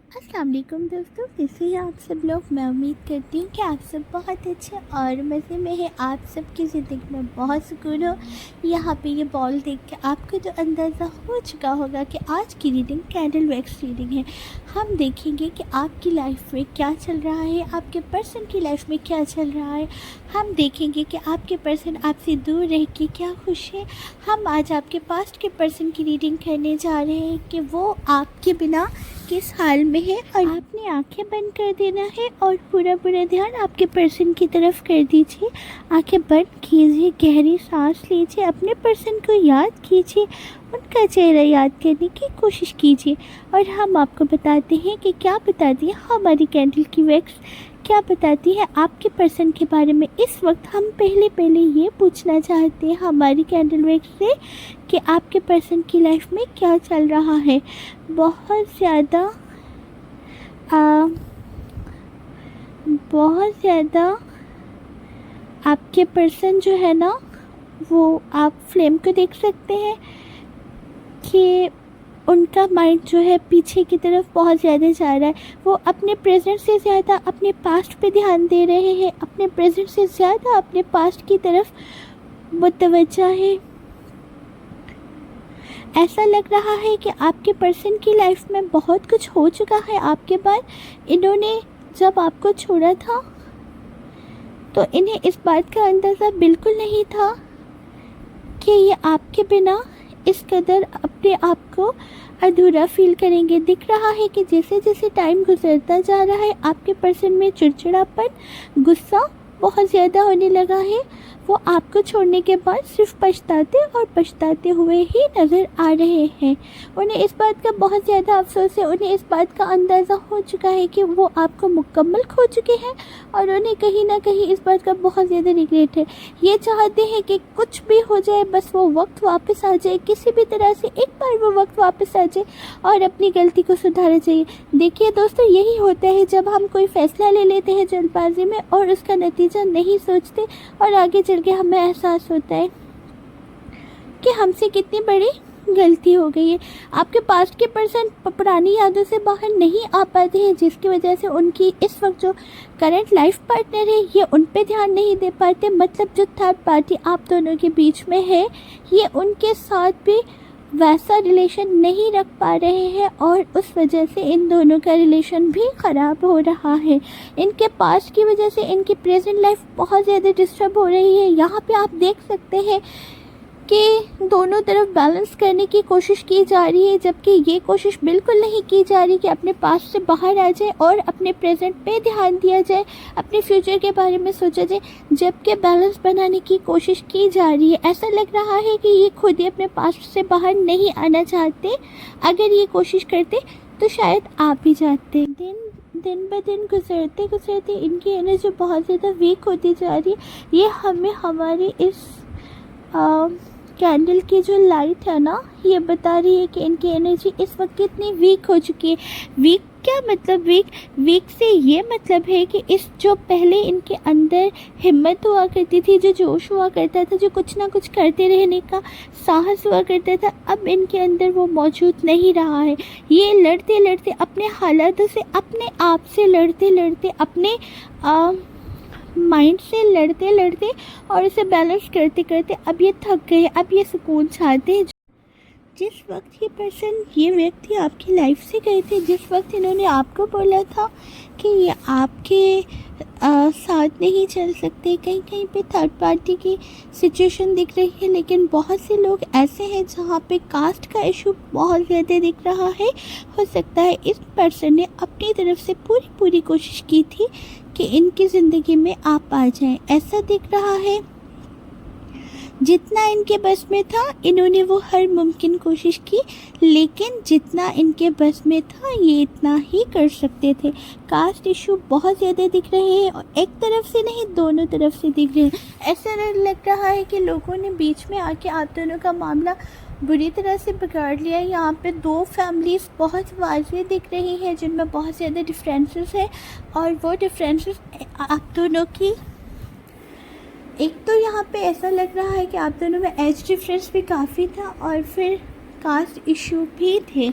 अस्सलाम वालेकुम दोस्तों, कैसे हैं आप सब लोग। मैं उम्मीद करती हूँ कि आप सब बहुत अच्छे और मज़े में हैं। आप सबकी ज़िंदगी में बहुत सुकून हो। यहाँ पे ये बॉल देख के आपको तो अंदाज़ा हो चुका होगा कि आज की रीडिंग कैंडल वैक्स रीडिंग है। हम देखेंगे कि आपकी लाइफ में क्या चल रहा है, आपके पर्सन की लाइफ में क्या चल रहा है। हम देखेंगे कि आपके पर्सन आपसे दूर रह के क्या खुश है। हम आज आपके पास्ट के पर्सन की रीडिंग करने जा रहे हैं कि वो आपके बिना किस हाल में है, और आपने आंखें बंद कर देना है और पूरा ध्यान आपके पर्सन की तरफ कर दीजिए। आंखें बंद कीजिए, गहरी सांस लीजिए, अपने पर्सन को याद कीजिए, उनका चेहरा याद करने की कोशिश कीजिए। और हम आपको बताते हैं कि क्या बताती है हमारी कैंडल की वैक्स, क्या बताती है आपके पर्सन के बारे में। इस वक्त हम पहले ये पूछना चाहते हैं हमारी कैंडल वैक्स से कि आपके पर्सन की लाइफ में क्या चल रहा है। बहुत ज़्यादा आपके पर्सन जो है ना, वो आप फ्लेम को देख सकते हैं कि उनका माइंड जो है पीछे की तरफ बहुत ज़्यादा जा रहा है। वो अपने प्रेजेंट से ज़्यादा अपने पास्ट पे ध्यान दे रहे हैं, अपने प्रेजेंट से ज़्यादा अपने पास्ट की तरफ मुतवज्जा है। ऐसा लग रहा है कि आपके पर्सन की लाइफ में बहुत कुछ हो चुका है आपके बाद। इन्होंने जब आपको छोड़ा था तो इन्हें इस बात का अंदाज़ा बिल्कुल नहीं था कि ये आपके बिना इस कदर अपने आप को अधूरा फील करेंगे। दिख रहा है कि जैसे जैसे टाइम गुजरता जा रहा है आपके पर्सन में चिड़चिड़ापन, गुस्सा बहुत ज़्यादा होने लगा है। वो आपको छोड़ने के बाद सिर्फ पछताते हुए ही नज़र आ रहे हैं। उन्हें इस बात का बहुत ज़्यादा अफसोस है, उन्हें इस बात का अंदाज़ा हो चुका है कि वो आपको मुकम्मल खो चुके हैं और उन्हें कहीं ना कहीं इस बात का बहुत ज़्यादा रिग्रेट है। ये चाहते हैं कि कुछ भी हो जाए, बस वो वक्त वापस आ जाए, किसी भी तरह से एक बार वो वक्त वापस आ जाए और अपनी गलती को सुधारा जाए। देखिए दोस्तों, यही होता है जब हम कोई फ़ैसला ले लेते हैं जल्दबाजी में और उसका नतीजा नहीं सोचते, और आगे चल के हमें एहसास होता है कि हमसे कितनी बड़ी गलती हो गई है। आपके पास्ट के पर्सन पुरानी यादों से बाहर नहीं आ पाते हैं, जिसकी वजह से उनकी इस वक्त जो करंट लाइफ पार्टनर है ये उन पे ध्यान नहीं दे पाते। मतलब जो थर्ड पार्टी आप दोनों के बीच में है, ये उनके साथ भी वैसा रिलेशन नहीं रख पा रहे हैं और उस वजह से इन दोनों का रिलेशन भी ख़राब हो रहा है। इनके पास्ट की वजह से इनकी प्रेजेंट लाइफ बहुत ज़्यादा डिस्टर्ब हो रही है। यहाँ पे आप देख सकते हैं कि दोनों तरफ बैलेंस करने की कोशिश की जा रही है, जबकि ये कोशिश बिल्कुल नहीं की जा रही कि अपने पास्ट से बाहर आ जाए और अपने प्रेजेंट पे ध्यान दिया जाए, अपने फ्यूचर के बारे में सोचा जाए, जबकि बैलेंस बनाने की कोशिश की जा रही है। ऐसा लग रहा है कि ये खुद ही अपने पास्ट से बाहर नहीं आना चाहते। अगर ये कोशिश करते तो शायद आप भी जाते। दिन ब दिन गुजरते इनकी एनर्जी बहुत ज़्यादा वीक होती जा रही है। ये हमें हमारी इस कैंडल की जो लाइट है ना, ये बता रही है कि इनकी एनर्जी इस वक्त कितनी वीक हो चुकी है। वीक क्या मतलब? वीक से ये मतलब है कि इस जो पहले इनके अंदर हिम्मत हुआ करती थी, जो जोश हुआ करता था, जो कुछ ना कुछ करते रहने का साहस हुआ करता था, अब इनके अंदर वो मौजूद नहीं रहा है। ये लड़ते अपने हालातों से, अपने आप से लड़ते अपने माइंड से लड़ते और इसे बैलेंस करते अब ये थक गए, अब ये सुकून चाहते हैं। जिस वक्त ये व्यक्ति आपकी लाइफ से गए थे, जिस वक्त इन्होंने आपको बोला था कि ये आपके साथ नहीं चल सकते, कहीं पे थर्ड पार्टी की सिचुएशन दिख रही है। लेकिन बहुत से लोग ऐसे हैं जहाँ पे कास्ट का इशू बहुत ज़्यादा दिख रहा है। हो सकता है इस पर्सन ने अपनी तरफ से पूरी कोशिश की थी कि इनकी ज़िंदगी में आप आ जाएं। ऐसा दिख रहा है जितना इनके बस में था इन्होंने वो हर मुमकिन कोशिश की, लेकिन जितना इनके बस में था ये इतना ही कर सकते थे। कास्ट इशू बहुत ज़्यादा दिख रहे हैं और एक तरफ से नहीं, दोनों तरफ से दिख रहे हैं। ऐसा लग रहा है कि लोगों ने बीच में आके आप दोनों का मामला बुरी तरह से बिगाड़ लिया। यहाँ पे दो फैमिलीज़ बहुत वाज़ेह दिख रही हैं जिनमें बहुत ज़्यादा डिफरेंसेस है, और वो डिफरेंसेस आप दोनों की, एक तो यहाँ पे ऐसा लग रहा है कि आप दोनों में एज डिफरेंस भी काफ़ी था और फिर कास्ट इशू भी थे।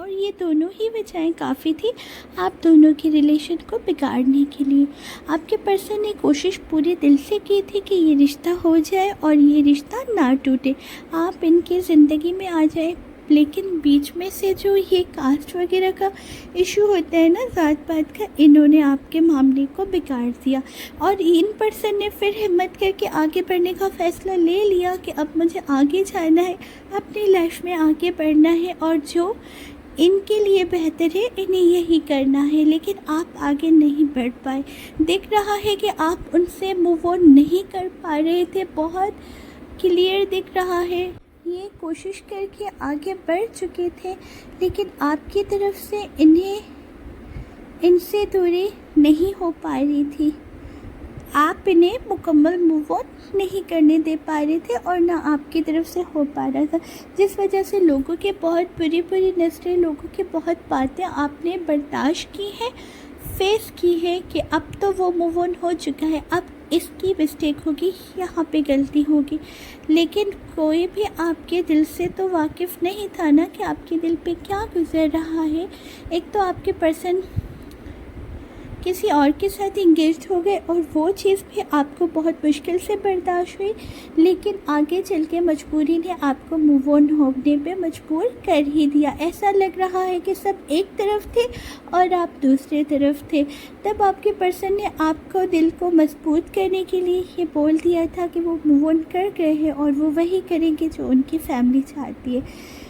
और और ये दोनों ही वजहें काफ़ी थी आप दोनों के रिलेशन को बिगाड़ने के लिए। आपके पर्सन ने कोशिश पूरे दिल से की थी कि ये रिश्ता हो जाए और ये रिश्ता ना टूटे, आप इनकी ज़िंदगी में आ जाए। लेकिन बीच में से जो ये कास्ट वगैरह का इशू होता है ना, ज़ात पात का, इन्होंने आपके मामले को बिगाड़ दिया। और इन पर्सन ने फिर हिम्मत करके आगे बढ़ने का फ़ैसला ले लिया कि अब मुझे आगे जाना है, अपनी लाइफ में आगे बढ़ना है और जो इनके लिए बेहतर है इन्हें यही करना है। लेकिन आप आगे नहीं बढ़ पाए। दिख रहा है कि आप उनसे मूव ऑन नहीं कर पा रहे थे, बहुत क्लियर दिख रहा है। ये कोशिश करके आगे बढ़ चुके थे लेकिन आपकी तरफ से इनसे दूरी नहीं हो पा रही थी। आप इन्हें मुकम्मल मूव ऑन नहीं करने दे पा रहे थे और ना आपकी तरफ से हो पा रहा था, जिस वजह से लोगों के बहुत बुरी नज़रें, लोगों की बहुत बातें आपने बर्दाश्त की हैं, फेस की है कि अब तो वो मूव ऑन हो चुका है, अब इसकी मिस्टेक होगी, यहाँ पे गलती होगी। लेकिन कोई भी आपके दिल से तो वाकिफ़ नहीं था ना कि आपके दिल पे क्या गुजर रहा है। एक तो आपके पर्सन किसी और के साथ इंगेज हो गए और वो चीज़ भी आपको बहुत मुश्किल से बर्दाश्त हुई, लेकिन आगे चल के मजबूरी ने आपको मूव ऑन होने पे मजबूर कर ही दिया। ऐसा लग रहा है कि सब एक तरफ थे और आप दूसरे तरफ थे। तब आपके पर्सन ने आपको दिल को मजबूत करने के लिए ये बोल दिया था कि वो मूव ऑन कर गए हैं और वो वही करेंगे जो उनकी फैमिली चाहती है।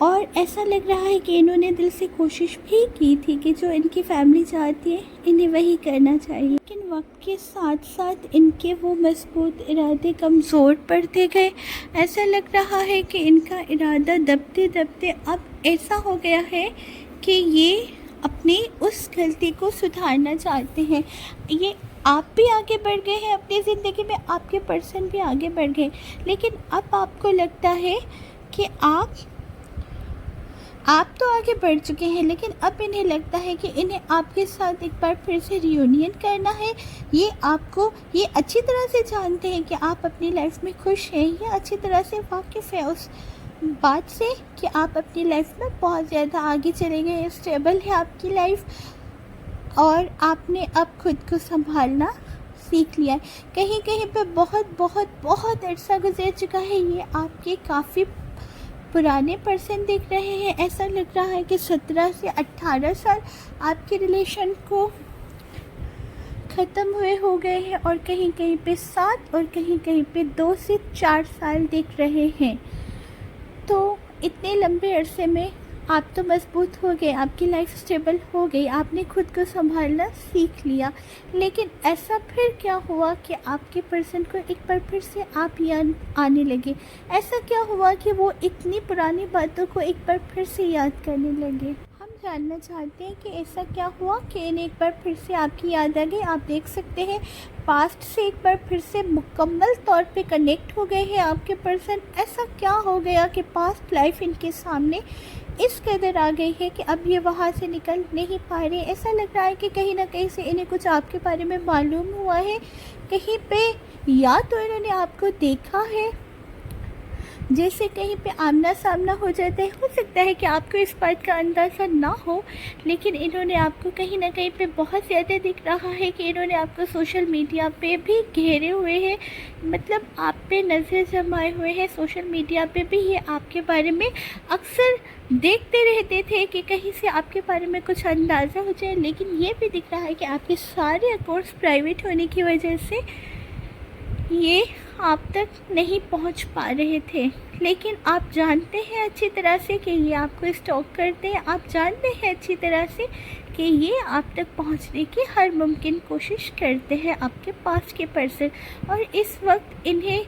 और ऐसा लग रहा है कि इन्होंने दिल से कोशिश भी की थी कि जो इनकी फैमिली चाहती है इन्हें वही करना चाहिए। लेकिन वक्त के साथ साथ इनके वो मजबूत इरादे कमज़ोर पड़ते गए। ऐसा लग रहा है कि इनका इरादा दबते दबते अब ऐसा हो गया है कि ये अपनी उस गलती को सुधारना चाहते हैं। ये आप भी आगे बढ़ गए हैं अपनी ज़िंदगी में, आपके पर्सन भी आगे बढ़ गए, लेकिन अब आपको लगता है कि आप तो आगे बढ़ चुके हैं, लेकिन अब इन्हें लगता है कि इन्हें आपके साथ एक बार फिर से रियूनियन करना है। ये अच्छी तरह से जानते हैं कि आप अपनी लाइफ में खुश हैं, ये अच्छी तरह से वाकिफ़ है उस बात से कि आप अपनी लाइफ में बहुत ज़्यादा आगे चले गए, स्टेबल है आपकी लाइफ और आपने अब खुद को संभालना सीख लिया है। कहीं कहीं पे बहुत अरसा गुजर चुका है। ये आपके काफ़ी पुराने पर्सन दिख रहे हैं। ऐसा लग रहा है कि 17 से 18 साल आपके रिलेशन को ख़त्म हुए हो गए हैं और कहीं कहीं पे 7 और कहीं कहीं पे 2 से 4 साल दिख रहे हैं। तो इतने लंबे अरसे में आप तो मजबूत हो गए, आपकी लाइफ स्टेबल हो गई, आपने खुद को संभालना सीख लिया। लेकिन ऐसा फिर क्या हुआ कि आपके पर्सन को एक बार फिर से आप याद आने लगे? ऐसा क्या हुआ कि वो इतनी पुरानी बातों को एक बार फिर से याद करने लगे? हम जानना चाहते हैं कि ऐसा क्या हुआ कि इन्हें एक बार फिर से आपकी याद आ गई। आप देख सकते हैं पास्ट से एक बार फिर से मुकम्मल तौर पे कनेक्ट हो गए हैं आपके पर्सन। ऐसा क्या हो गया कि पास्ट लाइफ इनके सामने इस कदर आ गई है कि अब ये वहाँ से निकल नहीं पा रहे। ऐसा लग रहा है कि कहीं ना कहीं से इन्हें कुछ आपके बारे में मालूम हुआ है, कहीं पे या तो इन्होंने आपको देखा है, जैसे कहीं पे आमना सामना हो जाता है। हो सकता है कि आपको इस बात का अंदाज़ा ना हो, लेकिन इन्होंने आपको कहीं ना कहीं पे बहुत ज़्यादा दिख रहा है कि इन्होंने आपको सोशल मीडिया पे भी घेरे हुए हैं, मतलब आप पे नज़र जमाए हुए हैं। सोशल मीडिया पे भी ये आपके बारे में अक्सर देखते रहते थे कि कहीं से आपके बारे में कुछ अंदाज़ा हो जाए। लेकिन ये भी दिख रहा है कि आपके सारे अकाउंट्स प्राइवेट होने की वजह से ये आप तक नहीं पहुंच पा रहे थे। लेकिन आप जानते हैं अच्छी तरह से कि ये आपको स्टॉक करते हैं, आप जानते हैं अच्छी तरह से कि ये आप तक पहुंचने की हर मुमकिन कोशिश करते हैं, आपके पास के पर्सन। और इस वक्त इन्हें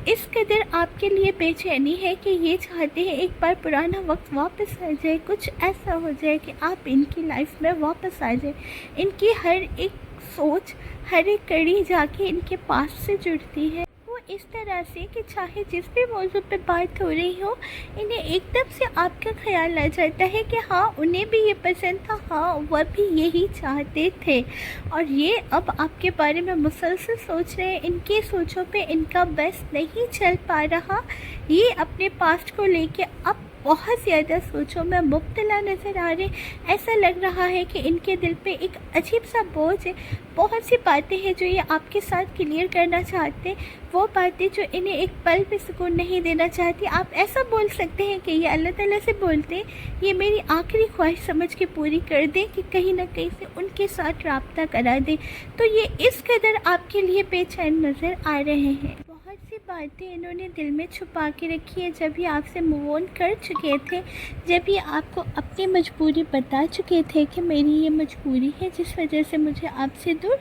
इस कदर आपके लिए बेचैनी है कि ये चाहते हैं एक बार पुराना वक्त वापस आ जाए, कुछ ऐसा हो जाए कि आप इनकी लाइफ में वापस आ जाए। इनकी हर एक सोच, हर एक कड़ी जाके इनके पास से जुड़ती है। वो इस तरह से कि चाहे जिस भी मौजू पे बात हो रही हो, इन्हें एकदम से आपका ख्याल आ जाता है कि हाँ उन्हें भी ये पसंद था, हाँ वह भी यही चाहते थे। और ये अब आपके बारे में मुसलसल सोच रहे हैं, इनकी सोचों पे इनका बस नहीं चल पा रहा। ये अपने पास्ट को लेके अब बहुत ज़्यादा सोचों में मुब्तला नज़र आ रहे। ऐसा लग रहा है कि इनके दिल पे एक अजीब सा बोझ है। बहुत सी बातें हैं जो ये आपके साथ क्लियर करना चाहते हैं, वो बातें जो इन्हें एक पल भी सुकून नहीं देना चाहती। आप ऐसा बोल सकते हैं कि ये अल्लाह ताला से बोलते हैं, ये मेरी आखिरी ख्वाहिश समझ के पूरी कर दें कि कहीं ना कहीं से उनके साथ राब्ता करा दें। तो ये इस कदर आपके लिए बेचैन नज़र आ रहे हैं। बहुत सी बातें इन्होंने दिल में छुपा के रखी है। जब ये आपसे मूव ऑन कर चुके थे, जब ये आपको अपनी मजबूरी बता चुके थे कि मेरी ये मजबूरी है जिस वजह से मुझे आपसे दूर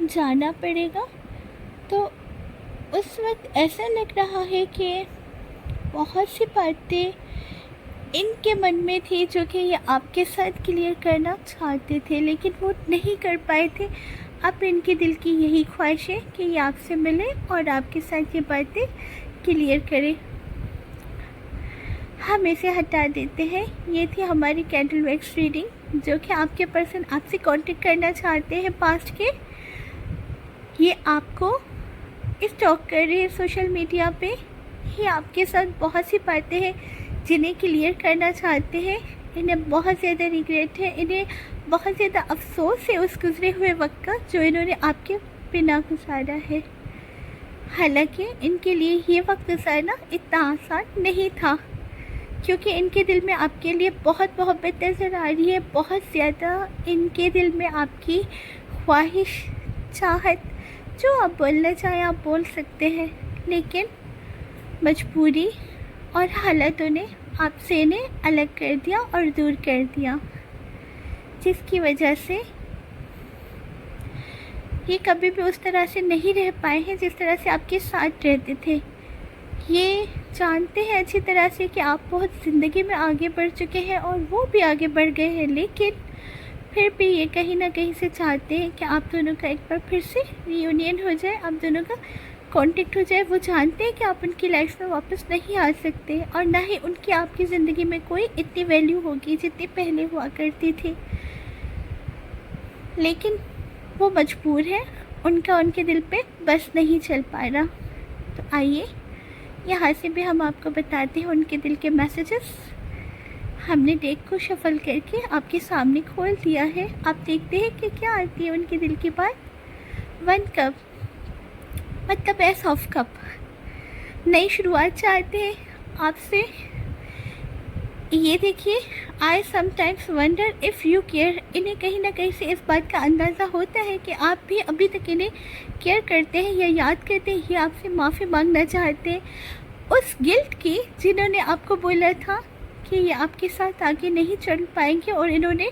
जाना पड़ेगा, तो उस वक्त ऐसा लग रहा है कि बहुत सी बातें इनके मन में थी जो कि ये आपके साथ क्लियर करना चाहते थे, लेकिन वो नहीं कर पाए थे। अब इनके दिल की यही ख्वाहिश है कि ये आपसे मिले और आपके साथ ये बातें क्लियर करें। हम इसे हटा देते हैं। ये थी हमारी कैंडल वैक्स रीडिंग, जो कि आपके पर्सन आपसे कांटेक्ट करना चाहते हैं पास्ट के। ये आपको स्टॉक कर रहे हैं सोशल मीडिया पे। ये आपके साथ बहुत सी बातें हैं जिन्हें क्लियर करना चाहते हैं। इन्हें बहुत ज़्यादा रिग्रेट है, इन्हें बहुत ज़्यादा अफसोस है उस गुज़रे हुए वक्त का जो इन्होंने आपके बिना गुजारा है। हालांकि इनके लिए ये वक्त गुजारना इतना आसान नहीं था, क्योंकि इनके दिल में आपके लिए बहुत मोहब्बत नज़र आ रही है, बहुत ज़्यादा। इनके दिल में आपकी ख्वाहिश, चाहत, जो आप बोलना चाहें आप बोल सकते हैं, लेकिन मजबूरी और हालातों ने आपसे इन्हें अलग कर दिया और दूर कर दिया, जिसकी वजह से ये कभी भी उस तरह से नहीं रह पाए हैं जिस तरह से आपके साथ रहते थे। ये जानते हैं अच्छी तरह से कि आप बहुत ज़िंदगी में आगे बढ़ चुके हैं और वो भी आगे बढ़ गए हैं, लेकिन फिर भी ये कहीं ना कहीं से चाहते हैं कि आप दोनों का एक बार फिर से रियूनियन हो जाए, आप दोनों का कांटेक्ट हो जाए। वो जानते हैं कि आप उनकी लाइफ में वापस नहीं आ सकते और ना ही उनकी आपकी ज़िंदगी में कोई इतनी वैल्यू होगी जितनी पहले हुआ करती थी, लेकिन वो मजबूर है, उनका उनके दिल पे बस नहीं चल पा रहा। तो आइए यहाँ से भी हम आपको बताते हैं उनके दिल के मैसेजेस। हमने डेक को शफल करके आपके सामने खोल दिया है। आप देखते हैं कि क्या आती है उनके दिल की बात। 1 कप मतलब एस ऑफ कप, नई शुरुआत चाहते हैं आपसे। ये देखिए, I sometimes wonder if you care. इन्हें कहीं ना कहीं से इस बात का अंदाज़ा होता है कि आप भी अभी तक इन्हें केयर करते हैं या याद करते हैं, ये आपसे माफ़ी मांगना चाहते हैं उस गिल्ट की जिन्होंने आपको बोला था कि ये आपके साथ आगे नहीं चल पाएंगे और इन्होंने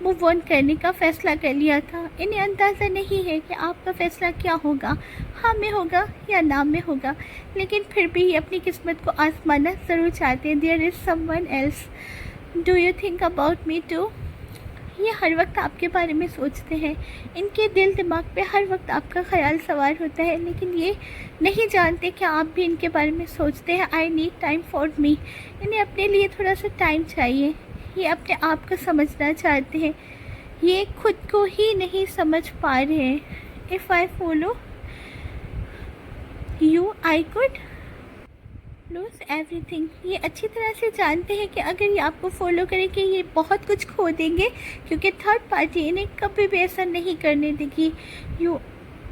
मूव ऑन करने का फ़ैसला कर लिया था। इन्हें अंदाज़ा नहीं है कि आपका फ़ैसला क्या होगा, हाँ में होगा या ना में होगा, लेकिन फिर भी ये अपनी किस्मत को आजमाना ज़रूर चाहते हैं। There is someone else, do you think about me too. ये हर वक्त आपके बारे में सोचते हैं, इनके दिल दिमाग पे हर वक्त आपका ख्याल सवार होता है, लेकिन ये नहीं जानते कि आप भी इनके बारे में सोचते हैं। I need time for me. इन्हें अपने लिए थोड़ा सा टाइम चाहिए। ये अपने आप को समझना चाहते हैं, ये खुद को ही नहीं समझ पा रहे हैं। If I follow you I could lose everything. ये अच्छी तरह से जानते हैं कि अगर ये आपको फॉलो करेंगे ये बहुत कुछ खो देंगे, क्योंकि थर्ड पार्टी इन्हें कभी भी ऐसा नहीं करने देगी। यू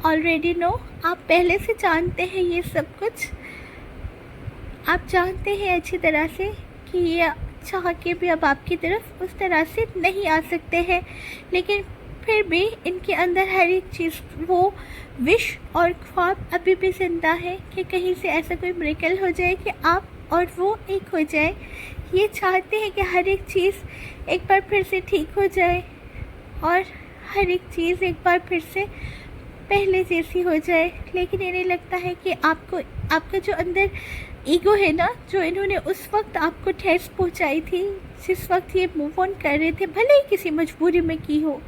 ऑलरेडी नो, आप पहले से जानते हैं ये सब कुछ। आप जानते हैं अच्छी तरह से कि ये चाह के भी अब आपकी तरफ उस तरह से नहीं आ सकते हैं, लेकिन फिर भी इनके अंदर हर एक चीज़, वो विश और ख्वाब अभी भी ज़िंदा है कि कहीं से ऐसा कोई मिरेकल हो जाए कि आप और वो एक हो जाए। ये चाहते हैं कि हर एक चीज़ एक बार फिर से ठीक हो जाए और हर एक चीज़ एक बार फिर से पहले जैसी हो जाए, लेकिन इन्हें लगता है कि आपका जो अंदर ईगो है ना, जो इन्होंने उस वक्त आपको ठेस पहुंचाई थी जिस वक्त ये मूव ऑन कर रहे थे, भले ही किसी मजबूरी में की हो,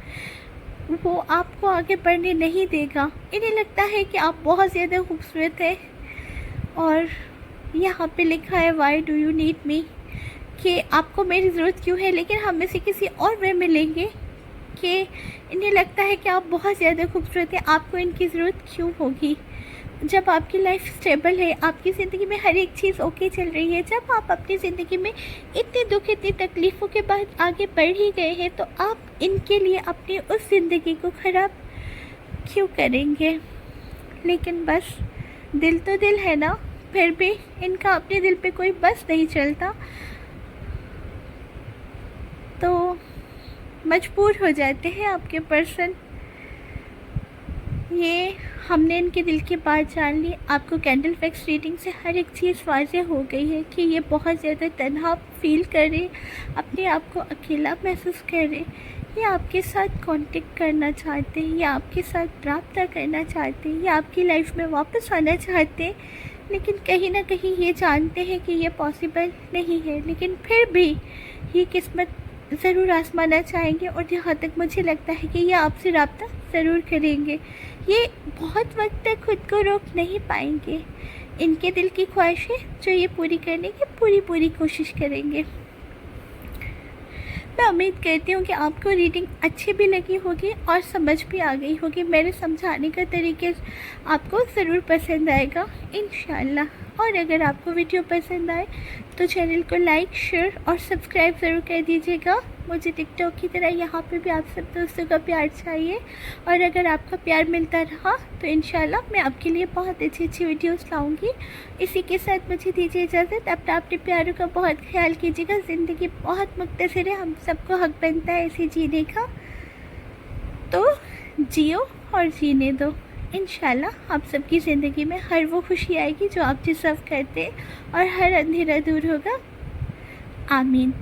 वो आपको आगे बढ़ने नहीं देगा। इन्हें लगता है कि आप बहुत ज़्यादा खूबसूरत है और यहाँ पे लिखा है why do you need me, कि आपको मेरी ज़रूरत क्यों है, लेकिन हम में से किसी और वे मिलेंगे कि इन्हें लगता है कि आप बहुत ज़्यादा खूबसूरत है, आपको इनकी ज़रूरत क्यों होगी। जब आपकी लाइफ स्टेबल है, आपकी ज़िंदगी में हर एक चीज़ ओके चल रही है, जब आप अपनी ज़िंदगी में इतने दुख इतनी तकलीफ़ों के बाद आगे बढ़ ही गए हैं, तो आप इनके लिए अपनी उस ज़िंदगी को ख़राब क्यों करेंगे? लेकिन बस दिल तो दिल है ना, फिर भी इनका अपने दिल पे कोई बस नहीं चलता, तो मजबूर हो जाते हैं आपके पर्सन। ये हमने इनके दिल की बात जान ली। आपको कैंडल फैक्स रीडिंग से हर एक चीज़ वाज़ेह हो गई है कि ये बहुत ज़्यादा तन्हा फील कर रहे, अपने आप को अकेला महसूस कर रहे। ये आपके साथ कांटेक्ट करना चाहते हैं, या आपके साथ रब्ता करना चाहते हैं, या आपकी लाइफ में वापस आना चाहते हैं, लेकिन कहीं ना कहीं ये जानते हैं कि ये पॉसिबल नहीं है, लेकिन फिर भी ये किस्मत ज़रूर आजमाना चाहेंगे। और जहाँ तक मुझे लगता है कि ये आपसे रब्ता ज़रूर करेंगे। ये बहुत वक्त तक खुद को रोक नहीं पाएंगे। इनके दिल की ख्वाहिशें जो ये पूरी करने की पूरी कोशिश करेंगे। मैं उम्मीद करती हूँ कि आपको रीडिंग अच्छी भी लगी होगी और समझ भी आ गई होगी। मेरे समझाने का तरीके आपको ज़रूर पसंद आएगा इंशाल्लाह। और अगर आपको वीडियो पसंद आए तो चैनल को लाइक, शेयर और सब्सक्राइब ज़रूर कर दीजिएगा। मुझे टिकटॉक की तरह यहाँ पे भी आप सब दोस्तों का प्यार चाहिए, और अगर आपका प्यार मिलता रहा तो इंशाल्लाह मैं आपके लिए बहुत अच्छी वीडियोस लाऊंगी। इसी के साथ मुझे दीजिए इजाज़त। अपना अपने प्यारों का बहुत ख्याल कीजिएगा। ज़िंदगी बहुत मुख्तसर है, हम सबको हक बनता है इसे जीने का, तो जियो और जीने दो। इंशाल्लाह आप सबकी ज़िंदगी में हर वो खुशी आएगी जो आप डिज़र्व करते हैं, और हर अंधेरा दूर होगा। आमीन।